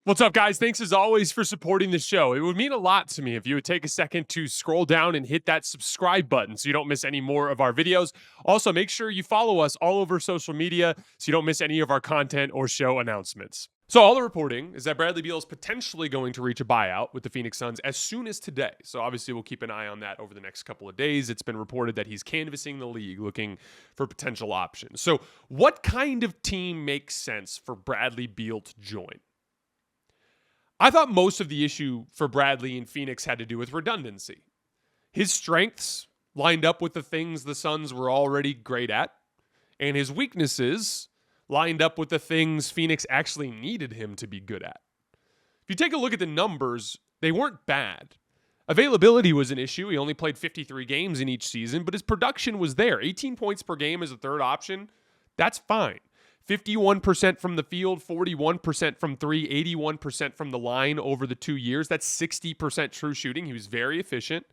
What's up, guys? Thanks as always for supporting the show. It would mean a lot to me if you would take a second to scroll down and hit that subscribe button so you don't miss any more of our videos. Also, make sure you follow us all over social media so you don't miss any of our content or show announcements. So all the reporting is that Bradley Beal is potentially going to reach a buyout with the Phoenix Suns as soon as today. So obviously we'll keep an eye on that over the next couple of days. It's been reported that he's canvassing the league looking for potential options. So what kind of team makes sense for Bradley Beal to join? I thought most of the issue for Bradley in Phoenix had to do with redundancy. His strengths lined up with the things the Suns were already great at, and his weaknesses lined up with the things Phoenix actually needed him to be good at. If you take a look at the numbers, they weren't bad. Availability was an issue. He only played 53 games in each season, but his production was there. 18 points per game as a third option, that's fine. 51% from the field, 41% from three, 81% from the line over the 2 years. That's 60% true shooting. He was very efficient.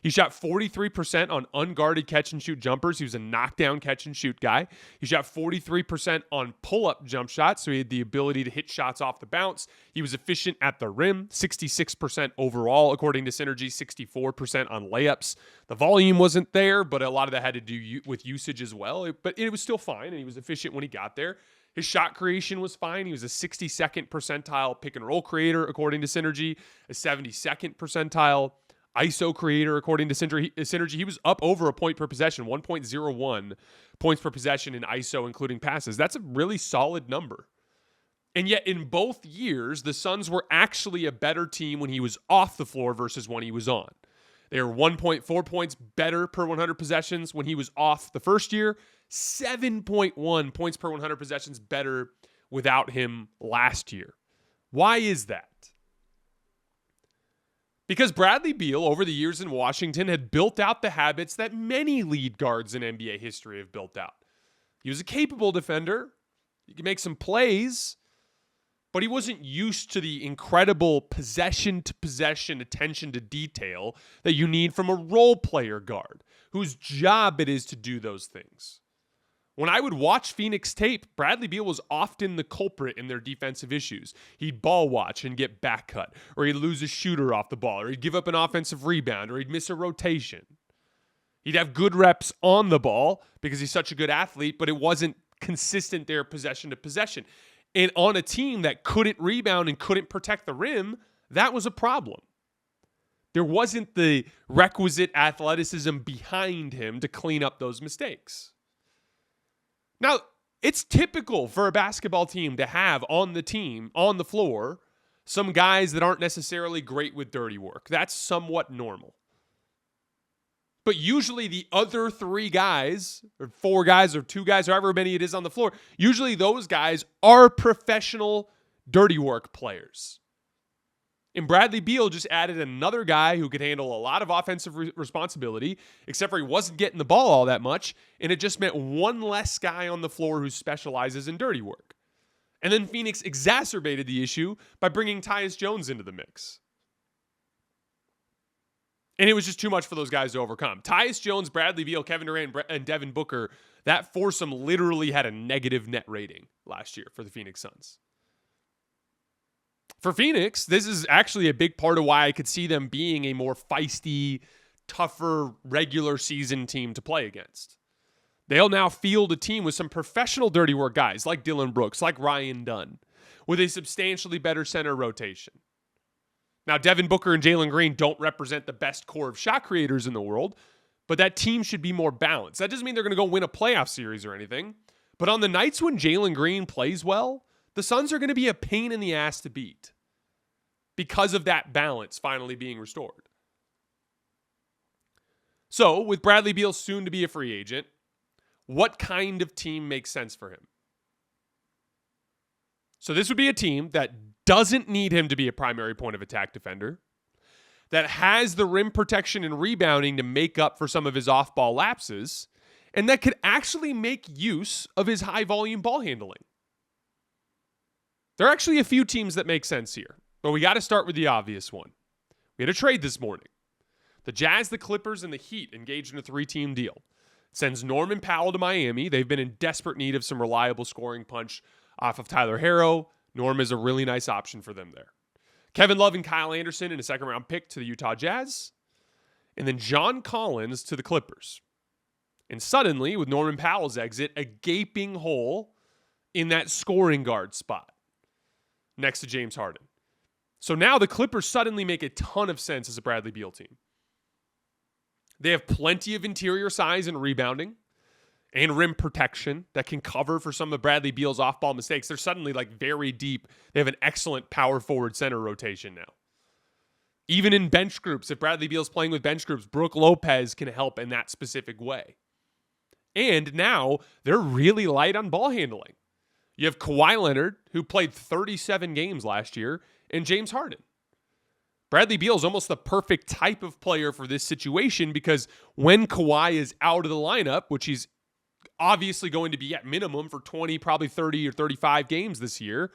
He shot 43% on unguarded catch-and-shoot jumpers. He was a knockdown catch-and-shoot guy. He shot 43% on pull-up jump shots, so he had the ability to hit shots off the bounce. He was efficient at the rim, 66% overall, according to Synergy, 64% on layups. The volume wasn't there, but a lot of that had to do with usage as well. But it was still fine, and he was efficient when he got there. His shot creation was fine. He was a 62nd percentile pick-and-roll creator, according to Synergy, a 72nd percentile ISO creator, according to Synergy. He was up over a point per possession, 1.01 points per possession in ISO, including passes. That's a really solid number. And yet in both years, the Suns were actually a better team when he was off the floor versus when he was on. They were 1.4 points better per 100 possessions when he was off the first year, 7.1 points per 100 possessions better without him last year. Why is that? Because Bradley Beal, over the years in Washington, had built out the habits that many lead guards in NBA history have built out. He was a capable defender. He could make some plays, but he wasn't used to the incredible possession-to-possession attention to detail that you need from a role player guard, whose job it is to do those things. When I would watch Phoenix tape, Bradley Beal was often the culprit in their defensive issues. He'd ball watch and get back cut, or he'd lose a shooter off the ball, or he'd give up an offensive rebound, or he'd miss a rotation. He'd have good reps on the ball because he's such a good athlete, but it wasn't consistent there possession to possession. And on a team that couldn't rebound and couldn't protect the rim, that was a problem. There wasn't the requisite athleticism behind him to clean up those mistakes. Now, it's typical for a basketball team to have on the team, on the floor, some guys that aren't necessarily great with dirty work. That's somewhat normal. But usually the other three guys, or four guys, or two guys, however many it is on the floor, usually those guys are professional dirty work players. And Bradley Beal just added another guy who could handle a lot of offensive responsibility, except for he wasn't getting the ball all that much, and it just meant one less guy on the floor who specializes in dirty work. And then Phoenix exacerbated the issue by bringing Tyus Jones into the mix. And it was just too much for those guys to overcome. Tyus Jones, Bradley Beal, Kevin Durant, and Devin Booker, that foursome literally had a negative net rating last year for the Phoenix Suns. For Phoenix, this is actually a big part of why I could see them being a more feisty, tougher, regular season team to play against. They'll now field a team with some professional dirty work guys like Dillon Brooks, like Ryan Dunn, with a substantially better center rotation. Now, Devin Booker and Jalen Green don't represent the best core of shot creators in the world, but that team should be more balanced. That doesn't mean they're going to go win a playoff series or anything, but on the nights when Jalen Green plays well, the Suns are going to be a pain in the ass to beat because of that balance finally being restored. So, with Bradley Beal soon to be a free agent, what kind of team makes sense for him? So this would be a team that doesn't need him to be a primary point of attack defender, that has the rim protection and rebounding to make up for some of his off-ball lapses, and that could actually make use of his high-volume ball handling. There are actually a few teams that make sense here, but we got to start with the obvious one. We had a trade this morning. The Jazz, the Clippers, and the Heat engaged in a 3-team deal. Sends Norman Powell to Miami. They've been in desperate need of some reliable scoring punch off of Tyler Herro. Norm is a really nice option for them there. Kevin Love and Kyle Anderson in a second-round pick to the Utah Jazz. And then John Collins to the Clippers. And suddenly, with Norman Powell's exit, a gaping hole in that scoring guard spot next to James Harden. So now the Clippers suddenly make a ton of sense as a Bradley Beal team. They have plenty of interior size and rebounding and rim protection that can cover for some of Bradley Beal's off-ball mistakes. They're suddenly very deep. They have an excellent power forward center rotation now. Even in bench groups, if Bradley Beal's playing with bench groups, Brook Lopez can help in that specific way. And now they're really light on ball handling. You have Kawhi Leonard, who played 37 games last year, and James Harden. Bradley Beal is almost the perfect type of player for this situation because when Kawhi is out of the lineup, which he's obviously going to be at minimum for 20, probably 30 or 35 games this year,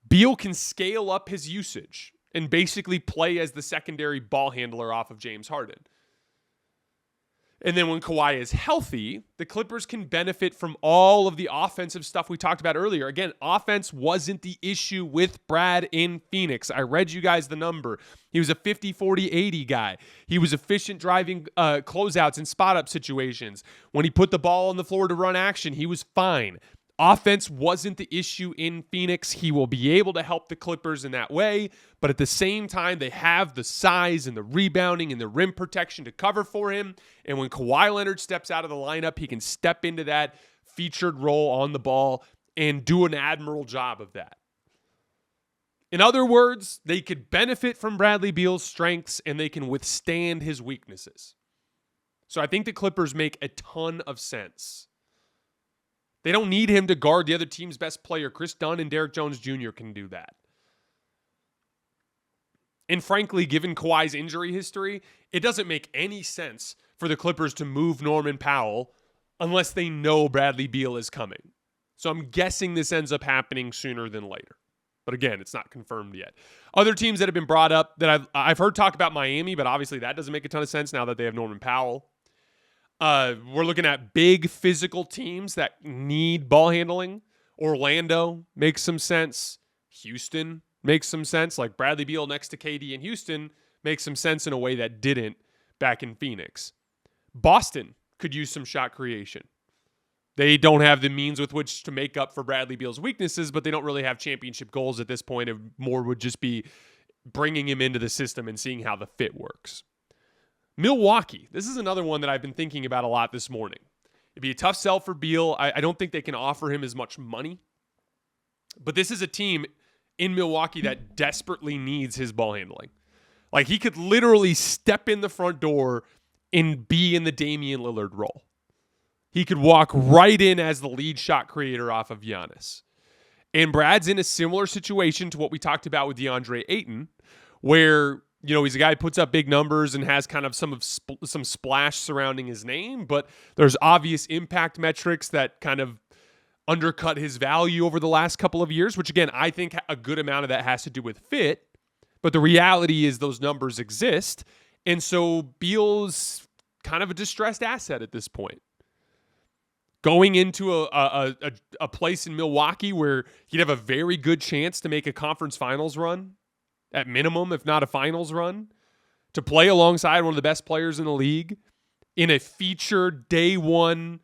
Beal can scale up his usage and basically play as the secondary ball handler off of James Harden. And then when Kawhi is healthy, the Clippers can benefit from all of the offensive stuff we talked about earlier. Again, offense wasn't the issue with Brad in Phoenix. I read you guys the number. He was a 50, 40, 80 guy. He was efficient driving closeouts and spot-up situations. When he put the ball on the floor to run action, he was fine. Offense wasn't the issue in Phoenix. He will be able to help the Clippers in that way, but at the same time, they have the size and the rebounding and the rim protection to cover for him. And when Kawhi Leonard steps out of the lineup, he can step into that featured role on the ball and do an admirable job of that. In other words, they could benefit from Bradley Beal's strengths and they can withstand his weaknesses. So I think the Clippers make a ton of sense. They don't need him to guard the other team's best player. Chris Dunn and Derrick Jones Jr. can do that. And frankly, given Kawhi's injury history, it doesn't make any sense for the Clippers to move Norman Powell unless they know Bradley Beal is coming. So I'm guessing this ends up happening sooner than later. But again, it's not confirmed yet. Other teams that have been brought up that I've heard talk about Miami, but obviously that doesn't make a ton of sense now that they have Norman Powell. We're looking at big physical teams that need ball handling. Orlando makes some sense. Houston makes some sense. Like Bradley Beal next to KD in Houston makes some sense in a way that didn't back in Phoenix. Boston could use some shot creation. They don't have the means with which to make up for Bradley Beal's weaknesses, but they don't really have championship goals at this point. It more would just be bringing him into the system and seeing how the fit works. Milwaukee. This is another one that I've been thinking about a lot this morning. It'd be a tough sell for Beal. I don't think they can offer him as much money. But this is a team in Milwaukee that desperately needs his ball handling. Like he could literally step in the front door and be in the Damian Lillard role. He could walk right in as the lead shot creator off of Giannis. And Brad's in a similar situation to what we talked about with DeAndre Ayton, where he's a guy who puts up big numbers and has kind of some splash surrounding his name, but there's obvious impact metrics that kind of undercut his value over the last couple of years, which again, I think a good amount of that has to do with fit, but the reality is those numbers exist. And so Beal's kind of a distressed asset at this point. Going into a place in Milwaukee where he'd have a very good chance to make a conference finals run, at minimum, if not a finals run, to play alongside one of the best players in the league in a featured day one,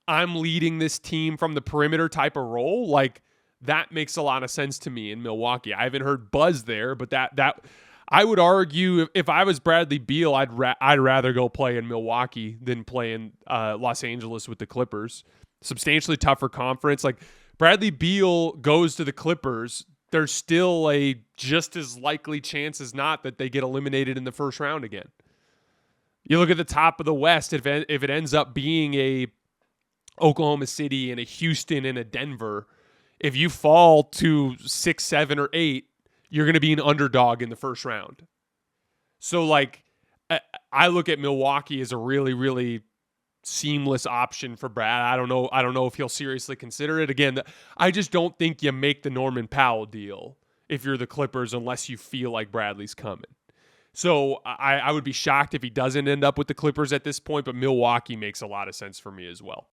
I'm leading this team from the perimeter type of role, like that makes a lot of sense to me in Milwaukee. I haven't heard buzz there, but that I would argue if I was Bradley Beal, I'd rather go play in Milwaukee than play in Los Angeles with the Clippers. Substantially tougher conference. Like Bradley Beal goes to the Clippers, there's still a just as likely chance as not that they get eliminated in the first round again. You look at the top of the West, if it ends up being a Oklahoma City and a Houston and a Denver, if you fall to 6, 7, or 8, you're going to be an underdog in the first round. So, like, I look at Milwaukee as a really, really seamless option for Brad. I don't know if he'll seriously consider it. Again, I just don't think you make the Norman Powell deal if you're the Clippers unless you feel like Bradley's coming. So I would be shocked if he doesn't end up with the Clippers at this point, but Milwaukee makes a lot of sense for me as well.